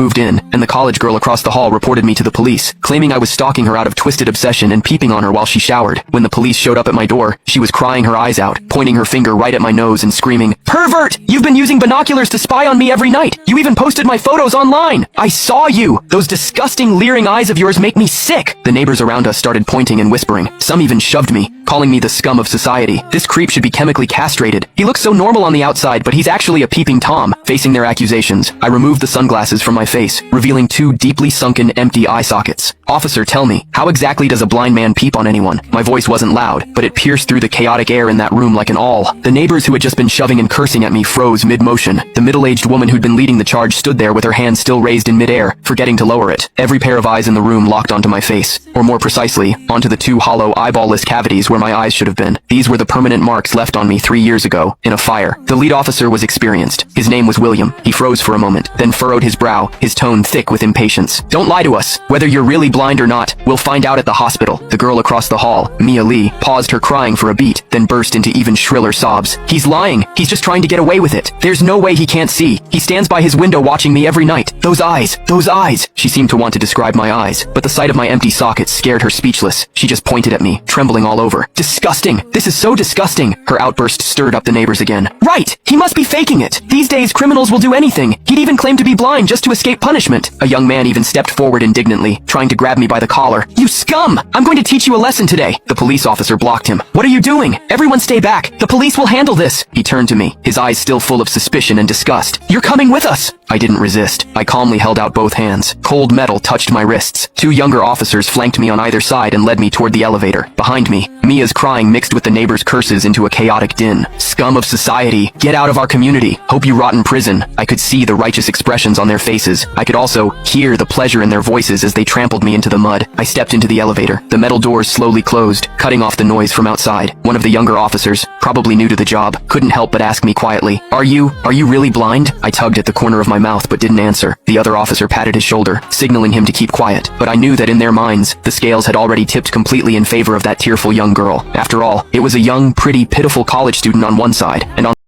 moved in, and the college girl across the hall reported me to the police, claiming I was stalking her out of twisted obsession and peeping on her while she showered. When the police showed up at my door, she was crying her eyes out, pointing her finger right at my nose and screaming, "Pervert! You've been using binoculars to spy on me every night! You even posted my photos online! I saw you! Those disgusting leering eyes of yours make me sick!" The neighbors around us started pointing and whispering. Some even shoved me, calling me the scum of society. This creep should be chemically castrated. He looks so normal on the outside, but he's actually a peeping Tom. Facing their accusations, I removed the sunglasses from my face, revealing two deeply sunken, empty eye sockets. "Officer, tell me, how exactly does a blind man peep on anyone?" My voice wasn't loud, but it pierced through the chaotic air in that room like an awl. The neighbors who had just been shoving and cursing at me froze mid-motion. The middle-aged woman who'd been leading the charge stood there with her hand still raised in mid-air, forgetting to lower it. Every pair of eyes in the room locked onto my face, or more precisely, onto the two hollow, eyeball-less cavities where my eyes should have been. These were the permanent marks left on me 3 years ago, in a fire. The lead officer was experienced. His name was William. He froze for a moment, then furrowed his brow, his tone thick with impatience. "Don't lie to us. Whether you're really blind or not, we'll find out at the hospital." The girl across the hall, Mia Lee, paused her crying for a beat, then burst into even shriller sobs. "He's lying. He's just trying to get away with it. There's no way he can't see. He stands by his window watching me every night. Those eyes, those eyes." She seemed to want to describe my eyes, but the sight of my empty sockets scared her speechless. She just pointed at me, trembling all over. "Disgusting. This is so disgusting." Her outburst stirred up the neighbors again. "Right! He must be faking it. These days criminals will do anything. He'd even claim to be blind just to escape punishment." A young man even stepped forward indignantly, trying to grab me by the collar. "You scum! I'm going to teach you a lesson today." The police officer blocked him. "What are you doing? Everyone stay back. The police will handle this." He turned to me, his eyes still full of suspicion and disgust. "You're coming with us." I didn't resist. I calmly held out both hands. Cold metal touched my wrists. Two younger officers flanked me on either side and led me toward the elevator. Behind me, Mia's crying mixed with the neighbors' curses into a chaotic din. "Scum of society, get out of our community. Hope you rot in prison." I could see the righteous expressions on their faces. I could also hear the pleasure in their voices as they trampled me into the mud. I stepped into the elevator. The metal doors slowly closed, cutting off the noise from outside. One of the younger officers, probably new to the job, couldn't help but ask me quietly, Are you really blind?" I tugged at the corner of my mouth but didn't answer. The other officer patted his shoulder, signaling him to keep quiet, but I knew that in their minds, the scales had already tipped completely in favor of that tearful young girl. After all, it was a young, pretty, pitiful college student on one side, and on